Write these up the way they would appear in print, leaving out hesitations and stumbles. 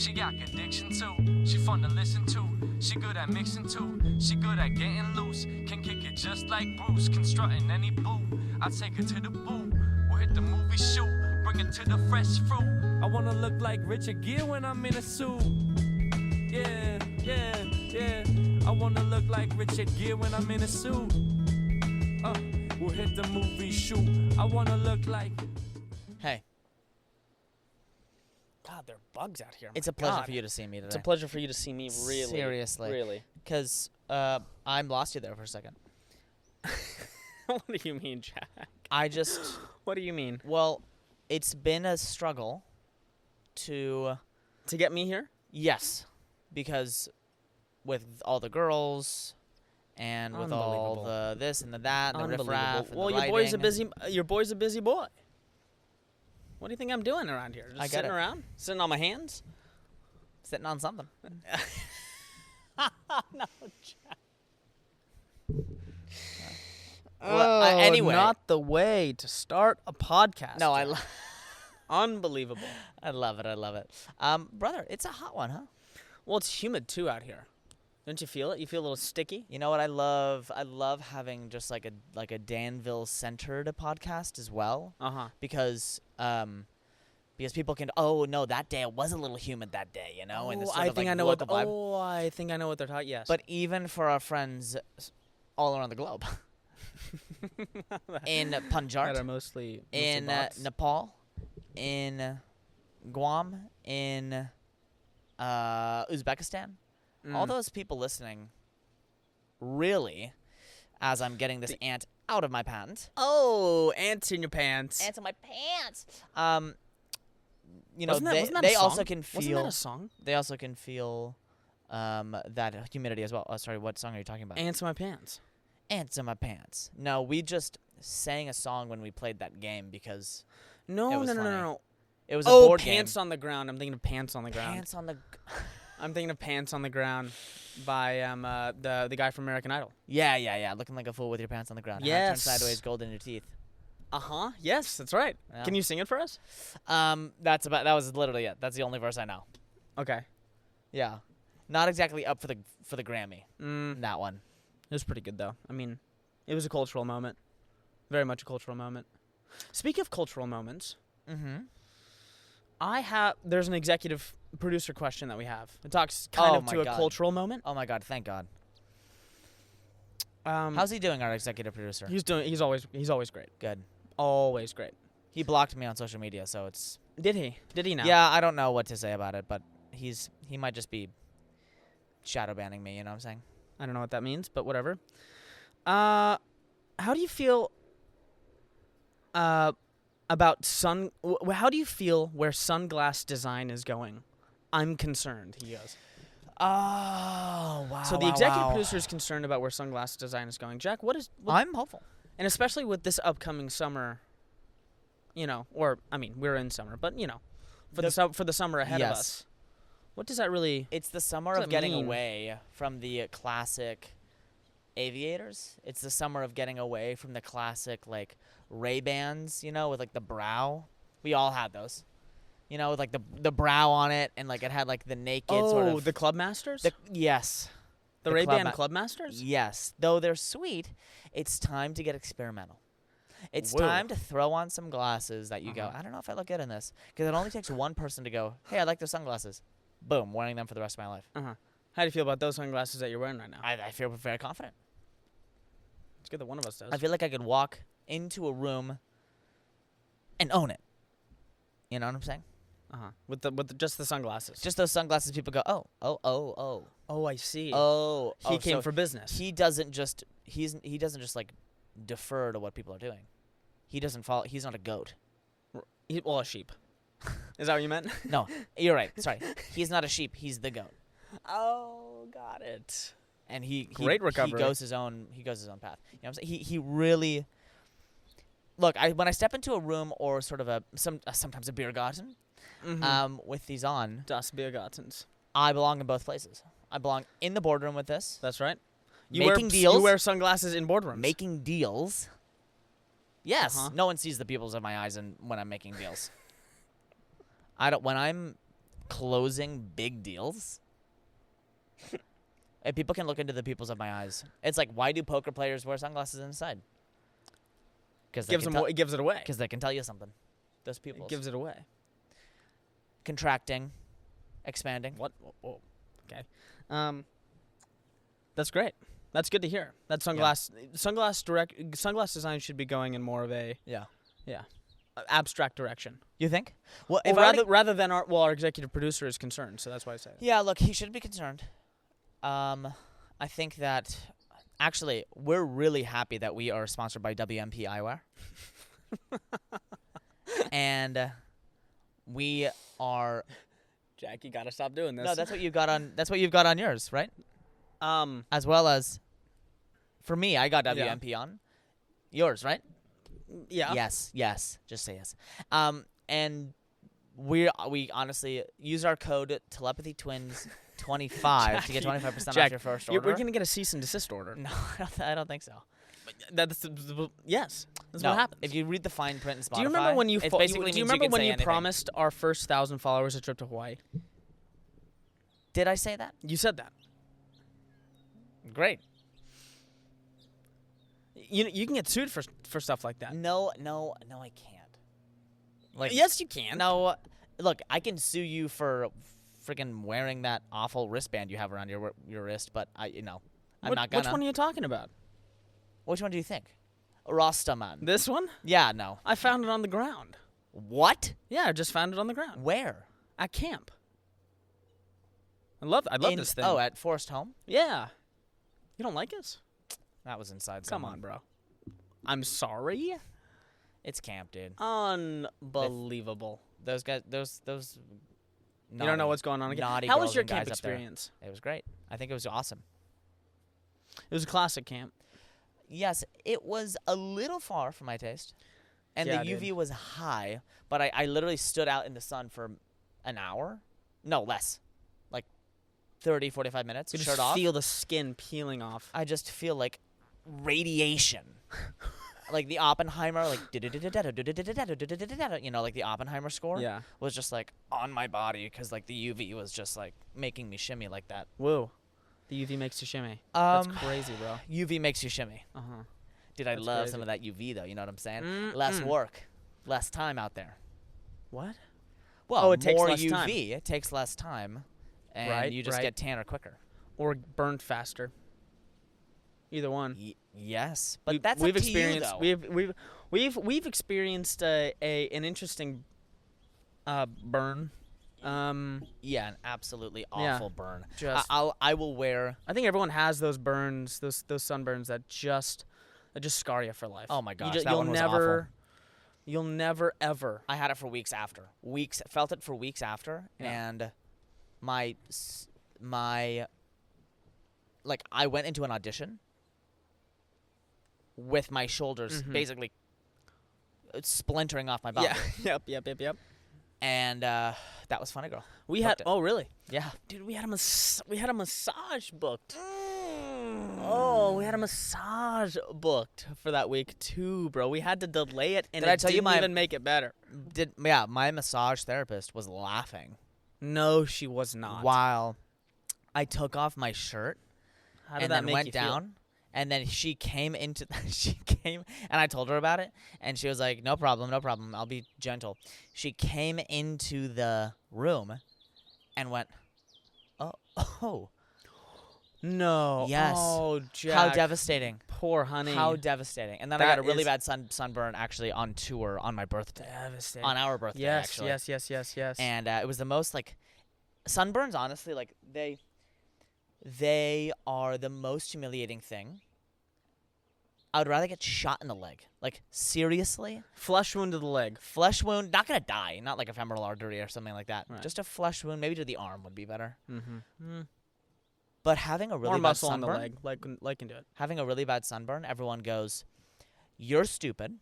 She got addiction too. She fun to listen to. She good at mixing too. She good at getting loose. Can kick it just like Bruce. Can strut in any boo. I take her to the boo. We'll hit the movie shoot. Bring it to the fresh fruit. I wanna look like Richard Gere when I'm in a suit. Yeah, yeah, yeah. I wanna look like Richard Gere when I'm in a suit. We'll hit the movie shoot. I wanna look like. Hey. God, there are bugs out here. It's a pleasure for you to see me today. It's a pleasure for you to see me, really. Seriously. Really. Because I lost you there for a second. What do you mean, Jack? What do you mean? Well, it's been a struggle to get me here? Yes. Because with all the girls and with all the this and the that and the riffraff and well, the your boy's writing a busy boy. What do you think I'm doing around here? Just sitting around? Sitting on my hands? Sitting on something. No, Jack. Well, anyway. Not the way to start a podcast. No, Unbelievable. I love it. Brother, it's a hot one, huh? Well, it's humid, too, out here. Don't you feel it? You feel a little sticky? You know what I love? I love having just like a Danville-centered podcast as well. Because people can, that day it was a little humid that day, you know? And I think I know what they're talking. Yes. But even for our friends all around the globe, in Punjab, that are mostly in Nepal, in Guam, in Uzbekistan. All those people listening, really, as I'm getting this ant out of my pants. Oh, ants in your pants. Ants in my pants. Wasn't that they a also song? can feel. Wasn't that a song? They also can feel that humidity as well. Oh, sorry, what song are you talking about? Ants in my pants. Ants in my pants. No, we just sang a song when we played that game because No. it was a board game. Pants on the Ground. I'm thinking of Pants on the Ground. Pants on the. I'm thinking of Pants on the Ground by the guy from American Idol. Yeah. Looking like a fool with your pants on the ground. Yes. Turn sideways, gold in your teeth. Yes, that's right. Yeah. Can you sing it for us? That was literally it. That's the only verse I know. Okay. Yeah. Not exactly up for the Grammy. That one. It was pretty good though. I mean, it was a cultural moment. Very much a cultural moment. Speaking of cultural moments, there's an executive producer question that we have. It talks kind of to a cultural moment. Oh my God! Thank God. How's he doing, our executive producer? He's always great. Good. Always great. He blocked me on social media, so it's. Did he? Did he now? Yeah, I don't know what to say about it, but he might just be shadow banning me. You know what I'm saying? I don't know what that means, but whatever. How do you feel about how do you feel where sunglass design is going? I'm concerned, he goes. Oh, wow. So the executive producer is concerned about where sunglass design is going. Jack, I'm hopeful. And especially with this upcoming summer, we're in summer, but for the summer ahead of us. What does that really? It's the summer of getting away from the classic aviators. It's the summer of getting away from the classic like Ray-Bans, with like the brow. We all had those. With like the brow on it and like it had like the naked sort of. Oh, the Clubmasters? Yes. The Ray-Ban Clubmasters? Yes. Though they're sweet, it's time to get experimental. It's time to throw on some glasses that you go, I don't know if I look good in this. Because it only takes one person to go, hey, I like those sunglasses. Boom, wearing them for the rest of my life. How do you feel about those sunglasses that you're wearing right now? I feel very confident. It's good that one of us does. I feel like I could walk into a room and own it. You know what I'm saying? With just the sunglasses. Just those sunglasses. People go, oh. Oh, I see. He came for business. He doesn't just like defer to what people are doing. He doesn't follow. He's not a goat. A sheep. Is that what you meant? No, you're right. Sorry, he's not a sheep. He's the goat. Oh, got it. And he Great recovery. He goes his own path. You know what I'm saying? He really. Look, when I step into a room or sort of sometimes a beer garden, with these on, Das Biergartens. I belong in both places. I belong in the boardroom with this. That's right. Making deals. You wear sunglasses in boardrooms. Making deals. Yes. No one sees the pupils of my eyes when I'm making deals. When I'm closing big deals. And people can look into the pupils of my eyes. It's like, why do poker players wear sunglasses inside? Because It gives it away. Because they can tell you something. Those pupils. It gives it away. Contracting, expanding. What? Oh, okay. That's great. That's good to hear. That sunglass design should be going in more of a Yeah. abstract direction. You think? Well, Well, if I rather than our executive producer is concerned, so that's why I say it. Yeah, look, he should be concerned. I think that actually we're really happy that we are sponsored by WMP Eyewear. And we are Jack, you gotta stop doing this. No, that's what you've got on yours, right? As well as for me, I got WMP on. Yours, right? Yeah. Yes. Just say yes. And we honestly use our code telepathytwins25 to get 25% off your first order. We're gonna get a cease and desist order. No, I don't think so. Yes, that's No, what happens. if you read the fine print in Spotify, Do you remember when you it basically do you means remember can when say you anything. promised our first 1,000 followers a trip to Hawaii? Did I say that? You said that. Great. You can get sued for stuff like that. No, I can't. Like, yes, you can. No, look, I can sue you for freaking wearing that awful wristband you have around your wrist, but I'm not gonna. Which one are you talking about? Which one do you think? Rastaman. This one? Yeah, no. I found it on the ground. What? Yeah, I just found it on the ground Where? at camp. I love this thing. Oh, at Forest Home? Yeah. You don't like us? That was inside. Come on, bro. I'm sorry. It's camp, dude. Unbelievable. Those guys, those. You don't know what's going on again. Naughty How girls was your and guys camp up there. experience? It was great. I think it was awesome. It was a classic camp. Yes, it was a little far for my taste. And Yeah, the UV dude. was high, but I literally stood out in the sun for an hour. No, less. Like 30, 45 minutes, You shirt just off. feel the skin peeling off. I just feel like radiation. Like the Oppenheimer, like, like the Oppenheimer score Yeah. was just like on my body because like the UV was just like making me shimmy like that. Whoa. The UV makes you shimmy. That's crazy, bro. UV makes you shimmy. Uh-huh. Dude, I That's love crazy. some of that UV though, you know what I'm saying? Mm-mm. Less work, less time out there. What? Well, it takes more less UV, time. it takes less time, and Right, you just right. get tanner quicker. Or burned faster. Either one. Yes, but We've- that's we've up experienced to you, though. we've experienced an interesting burn. Yeah, an absolutely Yeah, awful burn. just- I will wear. I think everyone has those burns, those sunburns that just scar you for life. Oh my gosh, you that one was never, awful. You'll never ever. I had it for weeks after. Felt it for weeks after, Yeah. and my like I went into an audition with my shoulders basically splintering off my body. Yeah. Yep. And that was funny, girl. We had. Booked it. Oh really? Yeah. Dude, we had a massage booked. Oh, we had a massage booked for that week too, bro. We had to delay it, and Did I it tell you didn't my- even make it better. My massage therapist was laughing No, she was not. while I took off my shirt How did and that then make went you feel? down. And then she came and I told her about it, and she was like, no problem, I'll be gentle. She came into the room and went, oh, No. Yes. Oh, Jack. how devastating. Poor honey. How devastating. And then I That got a really is- bad sunburn actually on tour on my birthday. devastating. On our birthday, Yes, actually. yes. And it was the most, like, sunburns, honestly, like, they are the most humiliating thing. I would rather get shot in the leg. Like, seriously? Flesh wound to the leg. Flesh wound, not gonna die, not like a femoral artery or something like that. Right. Just a flesh wound, maybe to the arm would be better. Mm-hmm. But having a really More bad muscle on sunburn, the leg. Leg can do it. having a really bad sunburn, everyone goes, "You're stupid."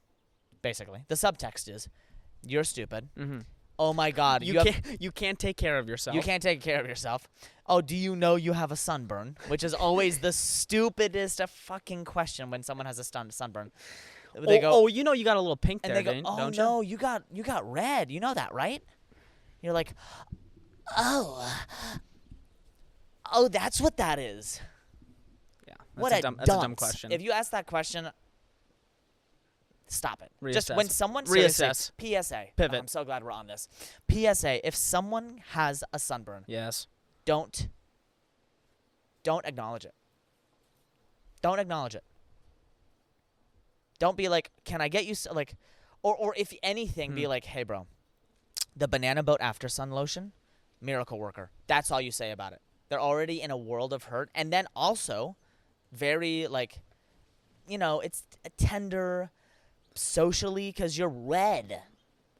Basically, the subtext is, "You're stupid." Mm-hmm. Oh my God, You can't take care of yourself. You can't take care of yourself. Oh, do you know you have a sunburn? Which is always the stupidest fucking question when someone has a sunburn. They go, you know you got a little pink and there, they go, don't oh you? no, you got red. You know that, right? You're like, Oh, that's what that is. Yeah. What That's a a dumb dunce. question. If you ask that question, stop it. Just Reassess. when someone seriously, Reassess. PSA. Pivot. I'm so glad we're on this. PSA. If someone has a sunburn, Yes. don't acknowledge it. Don't acknowledge it. Don't be like, can I get you like, or if anything, be like, hey, bro, the banana boat after sun lotion, miracle worker. That's all you say about it. They're already in a world of hurt, and then also, very like, it's tender, socially, because you're red.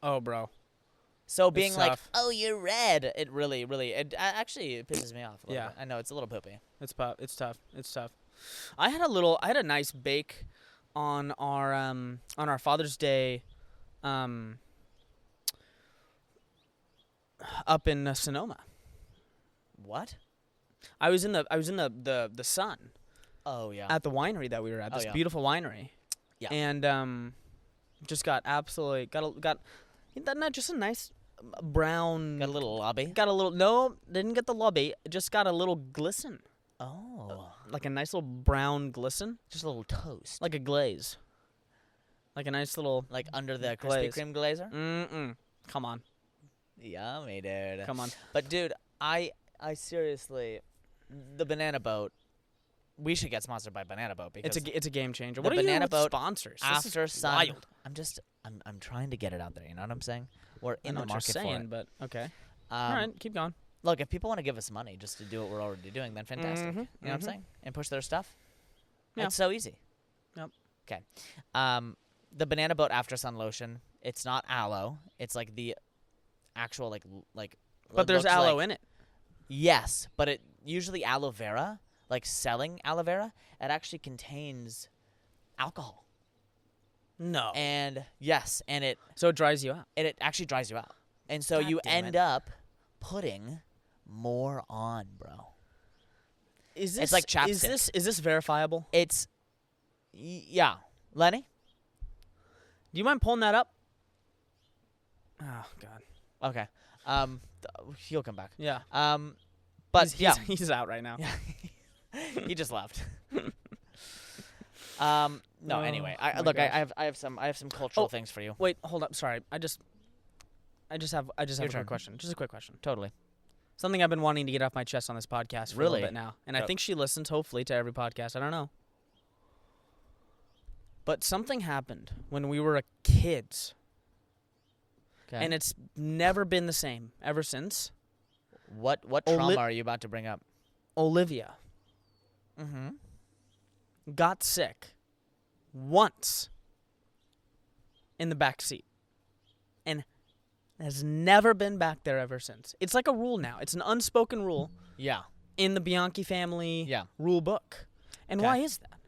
Oh, bro. So being like, tough. oh, you're red, it really, it pisses me off a little Yeah. bit. I know it's a little poopy. It's tough. It's tough. It's tough. I had a nice bake on our Father's Day, up in Sonoma. What? I was in the sun Oh yeah. at the winery that we were at. This yeah. beautiful winery. Yeah. And just got absolutely got not just a nice brown. Got a little lobby. Got a little no, didn't get the lobby. Just got a little glisten, Oh. like a nice little brown glisten, Just a little toast. like a glaze, like a nice little. Like under the Krispy Glaze. Kreme glazer? Come on, Yummy, dude. come on. But dude, I seriously, the banana boat. We should get sponsored by Banana Boat because It's a game changer. the What are you banana with boat sponsors? This after is sun. wild. I'm trying to get it out there. You know what I'm saying? We're I in know the what you're market for saying, it. but okay. All right, keep going. Look, if people want to give us money just to do what we're already doing, then fantastic. You know what I'm saying? And push their stuff. Yeah. It's so easy. Yep. Okay. The Banana Boat After Sun lotion. It's not aloe. It's like the actual like. But there's looks aloe like- in it. Yes, but it usually aloe vera, like selling aloe vera, it actually contains alcohol. No. And yes, and it So it dries you out. actually dries you out. And so God you damn end it. up putting more on, bro. Is this It's like chapstick. Is this verifiable? It's yeah. Lenny? Do you mind pulling that up? Oh God. Okay. He'll come back. Yeah. But he's, yeah. he's out right now. Yeah. He just left. No, Oh, anyway. my Look, gosh. I have some cultural Oh. things for you. Wait, hold up. Sorry. I just have a Your turn. quick question. Just a quick question. Totally. Something I've been wanting to get off my chest on this podcast for a Really? little bit now, and I Yep. think she listens hopefully to every podcast. I don't know. But something happened when we were kids, Okay. and it's never been the same ever since. what trauma are you about to bring up? Olivia Mm-hmm. got sick once in the back seat and has never been back there ever since. It's like a rule now. It's an unspoken rule Yeah. in the Bianchi family Yeah. rule book. And Okay. why is that?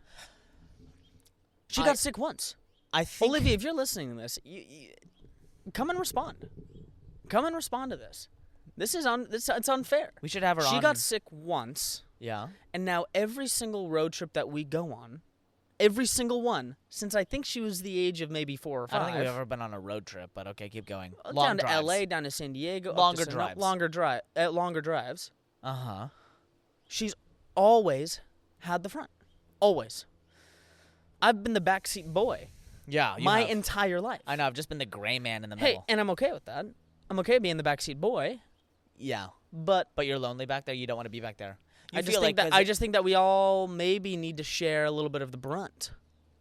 She I- got sick once. I think Olivia, if you're listening to this, you come and respond. Come and respond to this. This is it's unfair. we should have her on. She got sick once. Yeah. And now every single road trip that we go on, every single one, since I think she was the age of maybe 4 or 5. I don't think we've ever been on a road trip, but okay, keep going. down to drives. LA, down to San Diego, Longer up to drives. longer drives. Uh-huh. She's always had the front. Always. I've been the backseat boy Yeah, you my have. entire life. I know, I've just been the gray man in the Hey, middle. and I'm okay with that. I'm okay being the backseat boy, Yeah. but But you're lonely back there, you don't want to be back there. You I just feel think like that I just think that we all maybe need to share a little bit of the brunt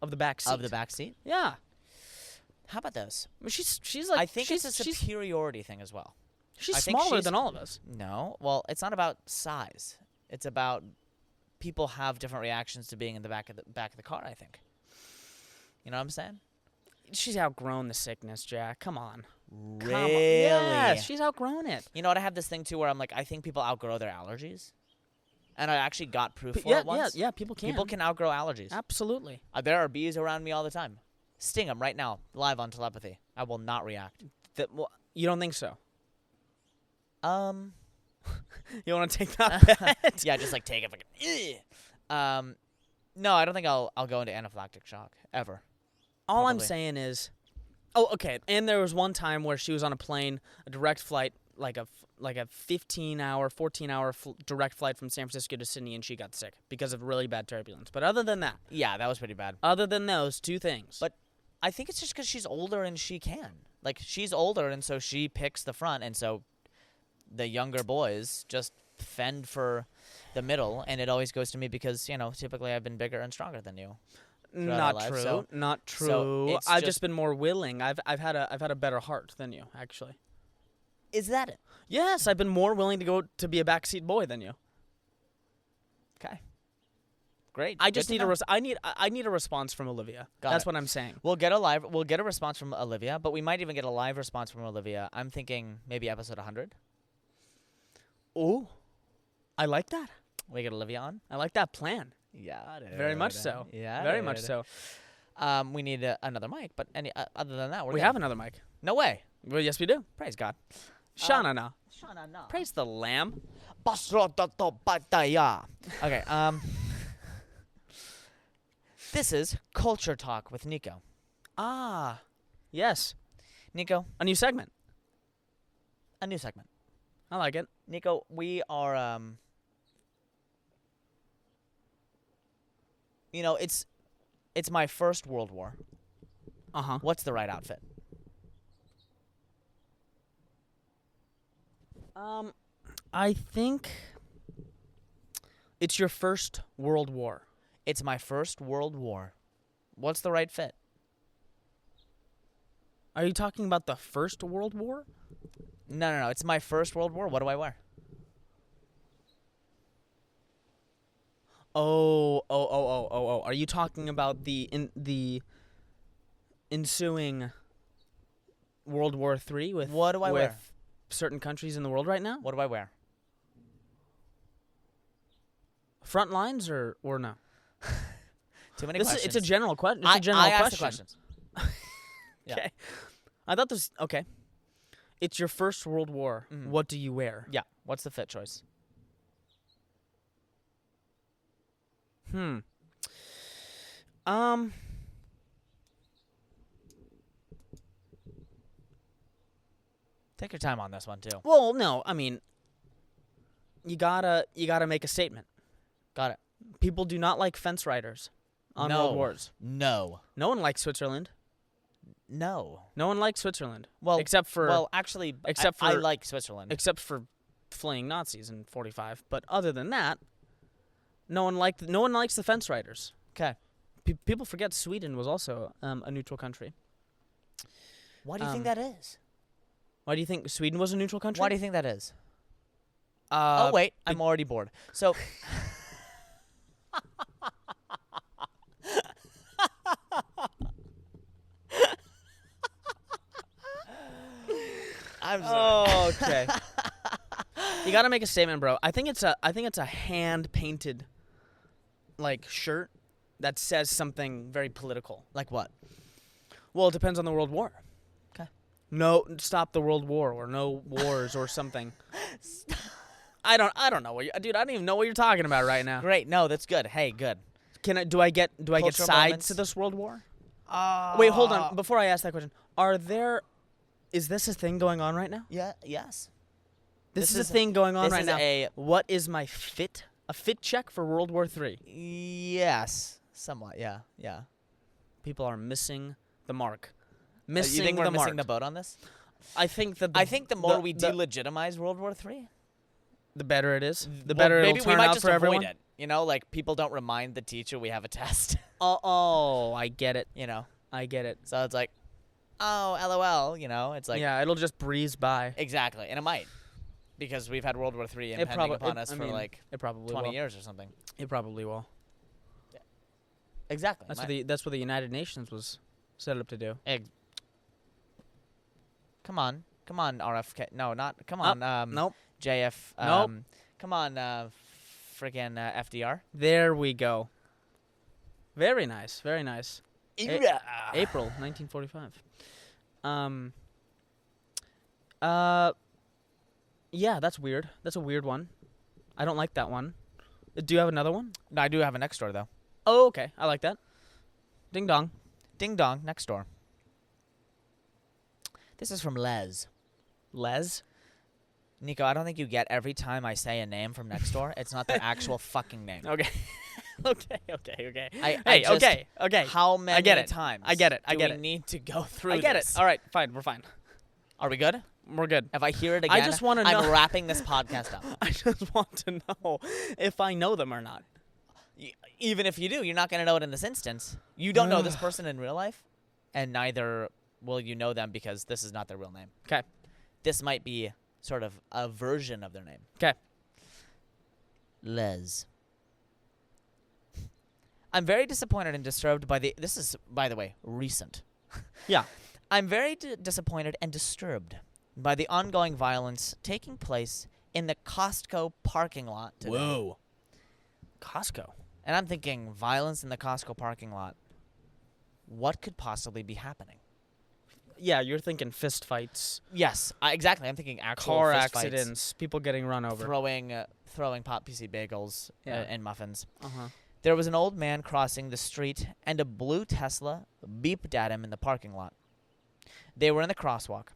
of the backseat. of the back seat. Yeah. How about this? I mean, she's like I think she's, it's a she's, superiority thing as well. she's I think smaller she's- than all of us. No. Well, it's not about size. It's about people have different reactions to being in the back of the car, I think. You know what I'm saying? She's outgrown the sickness, Jack. Come on. Really? Come on. Yes, she's outgrown it. You know what? I have this thing too where I'm like, I think people outgrow their allergies, and I actually got proof for Yeah, it once. yeah, people can. People can outgrow allergies. Absolutely. There are bees around me all the time. Sting them right now, live on telepathy. I will not react. Well, you don't think so? Um, You want to take that bet? yeah, just like take it. No, I don't think I'll go into anaphylactic shock ever. All I'm Probably. saying is, oh, okay. And there was one time where she was on a plane, a direct flight, like a 15-hour, 14-hour direct flight from San Francisco to Sydney, and she got sick because of really bad turbulence. But other than that, Yeah, that was pretty bad. other than those two things, But I think it's just because she's older and she can. Like, she's older, and so she picks the front, and so the younger boys just fend for the middle, and it always goes to me because, typically I've been bigger and stronger than you. throughout our not lives, true, so- not so true. it's I've just- just been more willing. I've had a better heart than you, actually. Is that it? Yes, I've been more willing to go to be a backseat boy than you. Okay. Great. I Good just to need know. I need a response from Olivia. Got That's it. what I'm saying. We'll get a response from Olivia, but we might even get a live response from Olivia. I'm thinking maybe episode 100. Oh, I like that. We get Olivia on. I like that plan. Yeah, Very much so. Yeah, Very much so. We need another mic, but other than that, We good. have another mic. No way. Well, yes, we do. Praise God. Shanana. Praise the Lamb. Okay. This is Culture Talk with Nico. Ah, yes. Nico, A new segment. a new segment. I like it. Nico, we are it's my first World War. Uh-huh. What's the right outfit? I think it's your first World War. It's my first World War. What's the right fit? Are you talking about the First World War? No. It's my first World War. What do I wear? Oh. Are you talking about the ensuing World War III with What do I with wear? certain countries in the world right now? What do I wear? Front lines or no? Too many This is, questions. it's a general question. It's a general I question. asked the questions. Yeah. Okay. I thought this. Okay. It's your first World War. Mhm. What do you wear? Yeah. What's the fit choice? Take your time on this one too. Well, no. I mean, you gotta make a statement. Got it. People do not like fence riders on No. World Wars. No. No one likes Switzerland. No. No one likes Switzerland. Well, except for actually, except I for- like Switzerland. except for fleeing Nazis in '45. But other than that, no one likes the fence riders. Okay. People forget Sweden was also a neutral country. Why do you think that is? Why do you think Sweden was a neutral country? Why do you think that is? Uh, Oh wait, I'm already bored. So. I'm sorry. Oh, okay. You gotta make a statement, bro. I think it's a hand painted, like, shirt that says something very political. Like what? Well, it depends on the World War. Okay. No, stop the World War or no wars or something. I don't know dude. I don't even know what you're talking about right now. Great. No, that's good. Hey, good. Do I get Cultural sides moments? to this World War? Wait, hold on. Before I ask that question, is this a thing going on right now? Yeah. Yes. This This is is a thing going on this right is now. a- What is my fit? A fit check for World War III. Yes. Somewhat. Yeah. Yeah. People are missing the mark. You Missing think we're the missing mark. the boat on this? I think the more we the, delegitimize World War III, the better it is. The well, better maybe it'll we turn might out just for avoid everyone. it. Like people don't remind the teacher we have a test. Oh, I get it. I get it. So it's like, oh, LOL. It's like Yeah, it'll just breeze by. exactly, and it might, because we've had World War III It impending proba- upon it- us I for mean, like It probably 20 will. years or something. It probably will. Exactly. That's what the United Nations was set up to do. Come on, RFK. No, not come on. Nope. JF. Nope. Come on, friggin' FDR. There we go. Very nice. Very nice. Yeah. April 1945. Yeah, that's weird. That's a weird one. I don't like that one. Do you have another one? No, I do have a next door though. Oh, okay. I like that. Ding dong. Ding dong, next door. This is from Les. Les? Nico, I don't think you get every time I say a name from next door. It's not their actual fucking name. Okay. okay. I just- okay. How many get it. times? I get it. I do get we it. need to go through I get this? it. All right, fine. We're fine. Are we good? We're good. If I hear it I again, just wanna know- I'm wrapping this podcast up. I just want to know if I know them or not. Even if you do, you're not going to know it in this instance. You don't know this person in real life, and neither will you know them because this is not their real name. Okay. This might be sort of a version of their name. Okay. Les. I'm very disappointed and disturbed by the... This is, by the way, recent. Yeah. I'm very disappointed and disturbed by the ongoing violence taking place in the Costco parking lot today. Whoa. Costco. And I'm thinking, violence in the Costco parking lot. What could possibly be happening? Yeah, you're thinking fist fights, Yes, exactly. I'm thinking actual car fist fights, accidents, people getting run over. throwing pop PC bagels Yeah. and muffins. Uh-huh. There was an old man crossing the street, and a blue Tesla beeped at him in the parking lot. They were in the crosswalk.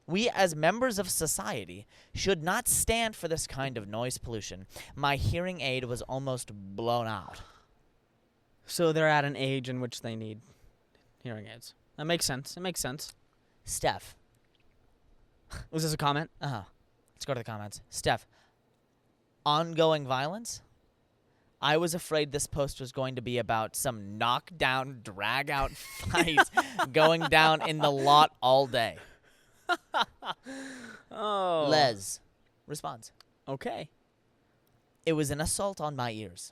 We, as members of society, should not stand for this kind of noise pollution. My hearing aid was almost blown out. So they're at an age in which they need hearing aids. That makes sense. It makes sense. Steph. Was this a comment? Uh-huh. Let's go to the comments. Steph. Ongoing violence? I was afraid this post was going to be about some knockdown, drag-out fight going down in the lot all day. Oh. Les responds. Okay. It was an assault on my ears.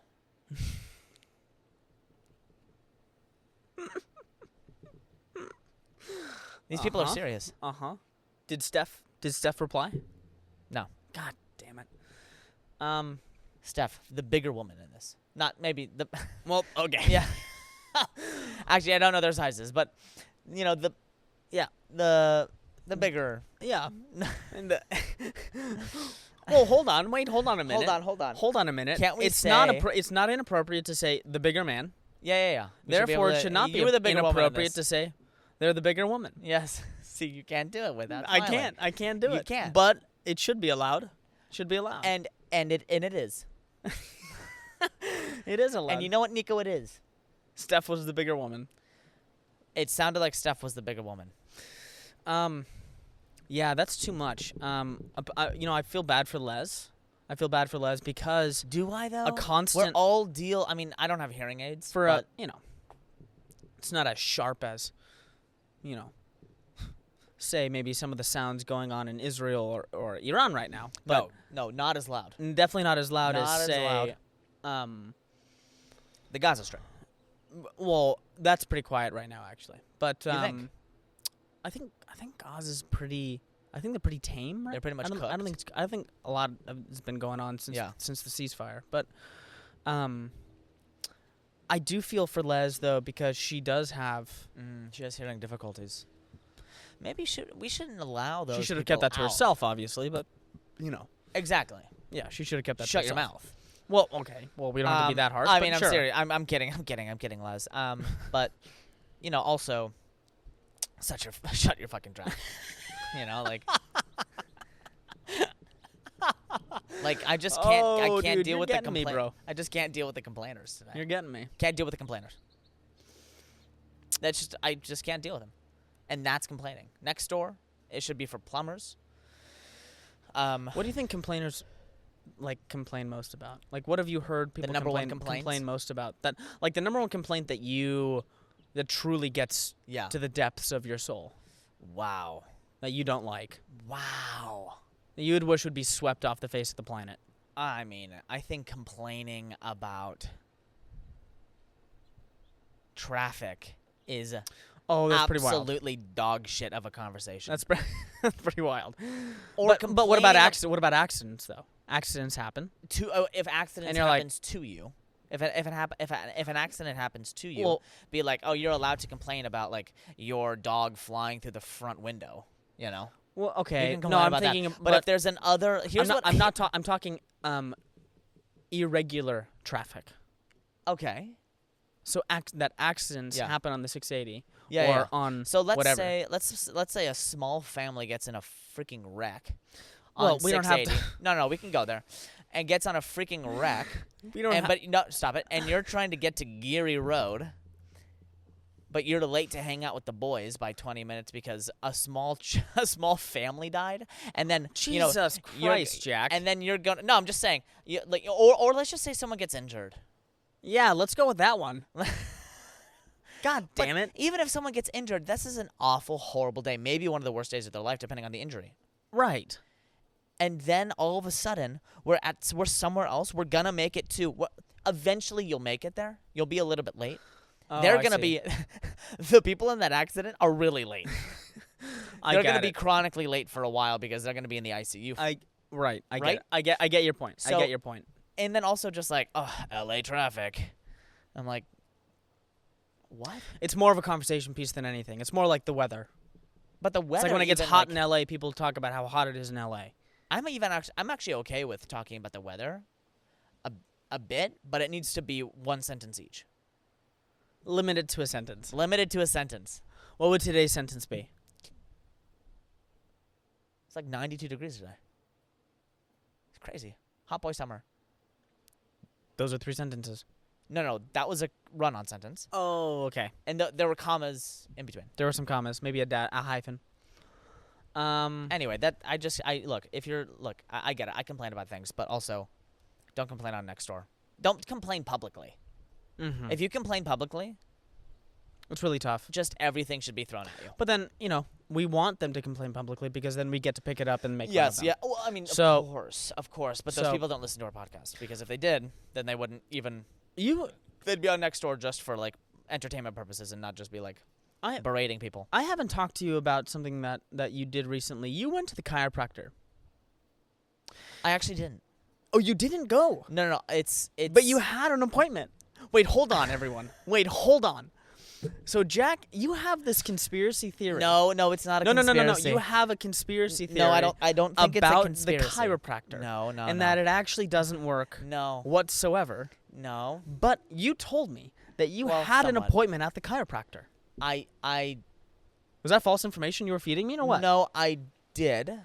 These people are Uh-huh. serious. Uh-huh. Did Steph reply? No. God damn it. Steph, the bigger woman in this. Not maybe the... Well, okay. yeah. Actually, I don't know their sizes, but, you know, the bigger... Yeah. And well, hold on a minute. Hold on. Hold on a minute. Can't we it's not say- it's not inappropriate to say the bigger man. Yeah. We should be able Therefore, to- it should not be you were the bigger woman in inappropriate this. to say they're the bigger woman. Yes. See, you can't do it without I smiling. can't do You it. can't. But it should be allowed. Should be allowed. And it is. it is allowed. And you know what, Nico, it is. Steph was the bigger woman. It sounded like Steph was the bigger woman. Yeah, that's too much. I feel bad for Les. I feel bad for Les because Do I, though? a constant We're all deal... I mean, I don't have hearing aids. for but it's not as sharp as, say maybe some of the sounds going on in Israel or Iran right now. But No, not as loud. definitely not as loud Not as as say loud. The Gaza Strip. well, that's pretty quiet right now actually. But You think? I think Gaza's pretty I think they're pretty tame, right? They're pretty much I think a lot has been going on since the ceasefire. But I do feel for Les though because she does have She has hearing difficulties. Maybe we shouldn't allow those she should have people kept that to out. herself obviously, but Exactly. yeah, she should have kept that Shut to your herself. mouth. Well, okay. Well, we don't have to be that harsh. I but mean, sure. I'm serious. I'm kidding, Les. But, also, shut your fucking trap. Like I just can't. I Oh, can't dude, deal you're with the getting me, bro. I just can't deal with the complainers today. You're getting me. Can't deal with the complainers. I just can't deal with them, and that's complaining. Next door, it should be for plumbers. What do you think complainers complain most about? Like, what have you heard people number one complain complaint? most about? That the number one complaint that truly gets Yeah. to the depths of your soul Wow. that you don't like, Wow. that you would wish would be swept off the face of the planet. I mean, I think complaining about traffic is Oh, that's pretty wild. absolutely dog shit of a conversation. That's that's pretty wild. Or But what about complaining accidents? What about accidents though? Accidents happen. if accidents And you're like- happens to you. If an accident happens to you, Well- be like, oh, you're allowed to complain about like your dog flying through the front window. Well, You okay. can No, complain I'm about thinking. that. But if there's an other, here's what I'm talking irregular traffic. Okay. So that accidents Yeah. happen on the 680 Yeah, or yeah. on So let's whatever. say let's say a small family gets in a freaking wreck Well, on we don't have 680. to. No, we can go there. And gets on a freaking wreck. We don't. But no, stop it. And you're trying to get to Geary Road, but you're late to hang out with the boys by 20 minutes because a small family died. And then Jesus Christ, Jack. And then you're gonna. No, I'm just saying. Or let's just say someone gets injured. Yeah, let's go with that one. God But damn it. even if someone gets injured, this is an awful, horrible day. Maybe one of the worst days of their life, depending on the injury. Right. And then all of a sudden, we're somewhere else. We're gonna make it to. Eventually, you'll make it there. You'll be a little bit late. Oh, They're I gonna see. be. The people in that accident are really late. They're gonna be chronically late for a while because they're gonna be in the ICU. I Right? get your point. So- I get your point. And then also just like, oh, LA traffic. I'm like, what? It's more of a conversation piece than anything. It's more like the weather. But the weather. It's like when it gets even, hot like, in LA, people talk about how hot it is in LA. I'm actually okay with talking about the weather, a bit, but it needs to be one sentence each. Limited to a sentence. Limited to a sentence. What would today's sentence be? It's like 92 degrees today. It's crazy. Hot boy summer. Those are 3 sentences. No, that was a run-on sentence, Oh, okay. and there were commas in between. There were some commas, maybe a hyphen. Anyway, I get it. I complain about things, but also, don't complain on Nextdoor. Don't complain publicly. Mhm. If you complain publicly, It's really tough. just everything should be thrown at you. But then, we want them to complain publicly because then we get to pick it up and make fun of Yes, them. yeah. Well, I mean, So- of course. But those so- people don't listen to our podcast because if they did, then they wouldn't even. You They'd be on Nextdoor just for like entertainment purposes and not just be like berating people. I haven't talked to you about something that you did recently. You went to the chiropractor. I actually didn't. Oh, you didn't go. No. It's. But you had an appointment. Wait, hold on, everyone. Wait, hold on. So, Jack, you have this conspiracy theory. No, it's not a No. conspiracy. You have a conspiracy theory. No, I don't think it's a about conspiracy. the chiropractor. No, and that it actually doesn't work No. whatsoever. No. But you told me that you Well, had an somewhat. appointment at the chiropractor. I Was that false information you were feeding me, or what? No, I did.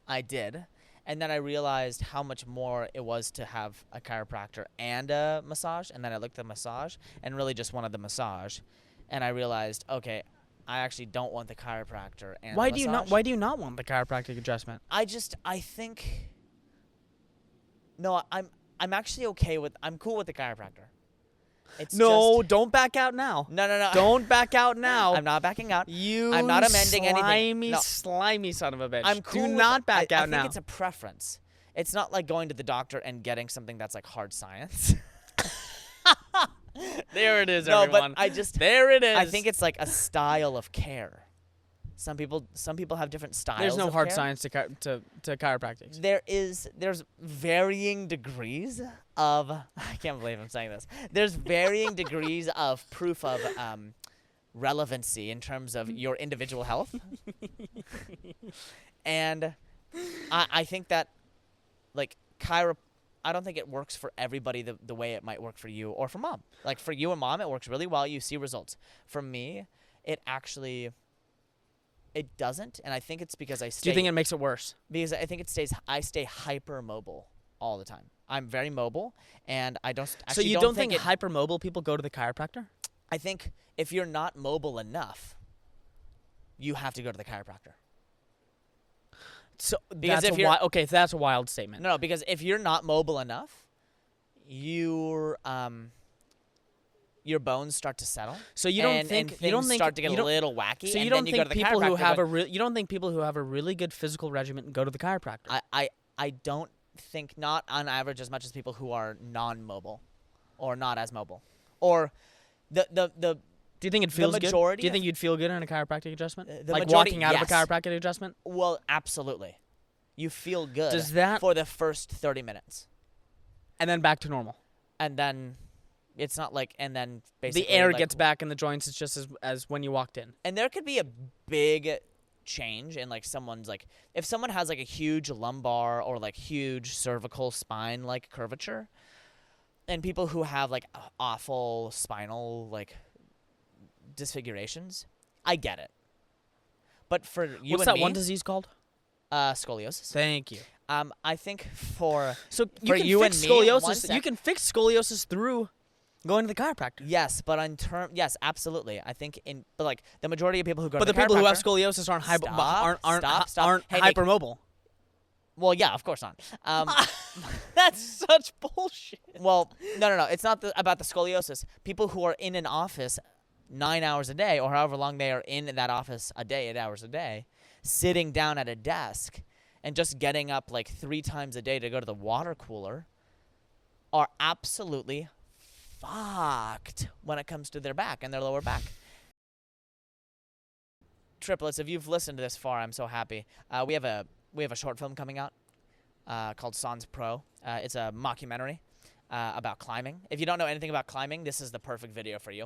And then I realized how much more it was to have a chiropractor and a massage. And then I looked at the massage and really just wanted the massage. And I realized, okay, I actually don't want the chiropractor and Why the do you not? massage. Why do you not want the chiropractic adjustment? I think. No, I'm actually okay with. I'm cool with the chiropractor. It's No, just, don't back out now. no. Don't back out now. I'm not backing out. You I'm not amending anything. No. slimy son of a bitch. I'm cool. Do with- not back I out now. think it's a preference. It's not like going to the doctor and getting something that's like hard science. There it is, No, everyone. but I just. There it is. I think it's like a style of care. Some people have different styles. there's no of hard care. science to chiropractics. There's varying degrees of. I can't believe I'm saying this. There's varying degrees of proof of relevancy in terms of your individual health, and I think that like I don't think it works for everybody the way it might work for you or for mom. Like for you and mom, it works really well. You see results. For me, it doesn't, and I think it's because I stay. Do you think it makes it worse? Because I think I stay hyper mobile all the time. I'm very mobile, and I don't. So Actually you don't don't think it, hypermobile people go to the chiropractor? I think if you're not mobile enough, you have to go to the chiropractor. So Because that's if you're- okay, that's a wild statement. No, because if you're not mobile enough, your bones start to settle. So you don't and think things you don't think start to get you a don't- little wacky. So you and don't then you go think to the people who chiropractor have going, you don't think people who have a really good physical regimen go to the chiropractor? I don't think not on average as much as people who are non-mobile, or not as mobile, or the Do you think it feels good? majority Do you of- think you'd feel good in a chiropractic adjustment? The Like majority- walking out of a yes. chiropractic adjustment? Well, absolutely. You feel good Does that- for the first 30 minutes. And then back to normal. And then it's not like, and then basically The air like, gets back in the joints. It's just as when you walked in. And there could be a big change in like someone's like, if someone has like a huge lumbar or like huge cervical spine like curvature, and people who have like awful spinal like disfigurations, I get it. But for you What's and that me, one disease called? scoliosis. Thank you. I think for So For you can you fix and me, one scoliosis. You sec- can fix scoliosis through going to the chiropractor. yes, but yes, absolutely. I think but like the majority of people who go But to the people who have chiropractor- scoliosis aren't Stop. aren't Hey, Nick. hypermobile. Well, yeah, of course not. That's such bullshit. Well, no. It's not about the scoliosis. People who are in an office 9 hours a day, or however long they are in that office a day, 8 hours a day, sitting down at a desk and just getting up like 3 times a day to go to the water cooler, are absolutely fucked when it comes to their back and their lower back. Triplets, if you've listened to this far, I'm so happy. We have a short film coming out called Sans Pro. It's a mockumentary about climbing. If you don't know anything about climbing, this is the perfect video for you.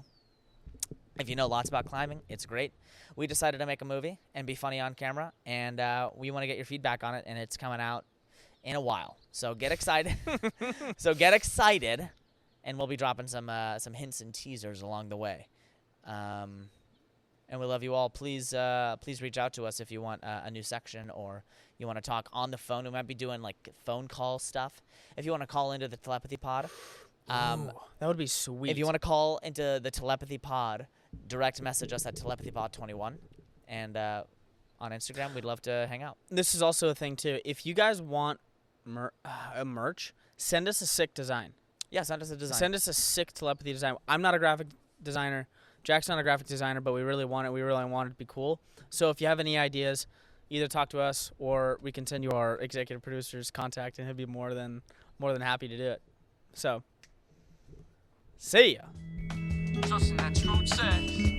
If you know lots about climbing, it's great. We decided to make a movie and be funny on camera, and we want to get your feedback on it, and it's coming out in a while. So get excited. And we'll be dropping some hints and teasers along the way. And we love you all. Please reach out to us if you want a new section, or you want to talk on the phone. We might be doing like phone call stuff. If you want to call into the telepathy pod, Ooh, that would be sweet. if you want to call into the telepathy pod, direct message us at telepathypod21, and on Instagram, we'd love to hang out. This is also a thing too. If you guys want a merch, send us a sick design. Yeah, send us a design. Send us a sick telepathy design. I'm not a graphic designer. Jack's not a graphic designer, but we really want it. We really want it to be cool. So if you have any ideas, either talk to us or we can send you our executive producer's contact, and he'll be more than happy to do it. So, see ya. Trusting that truth says.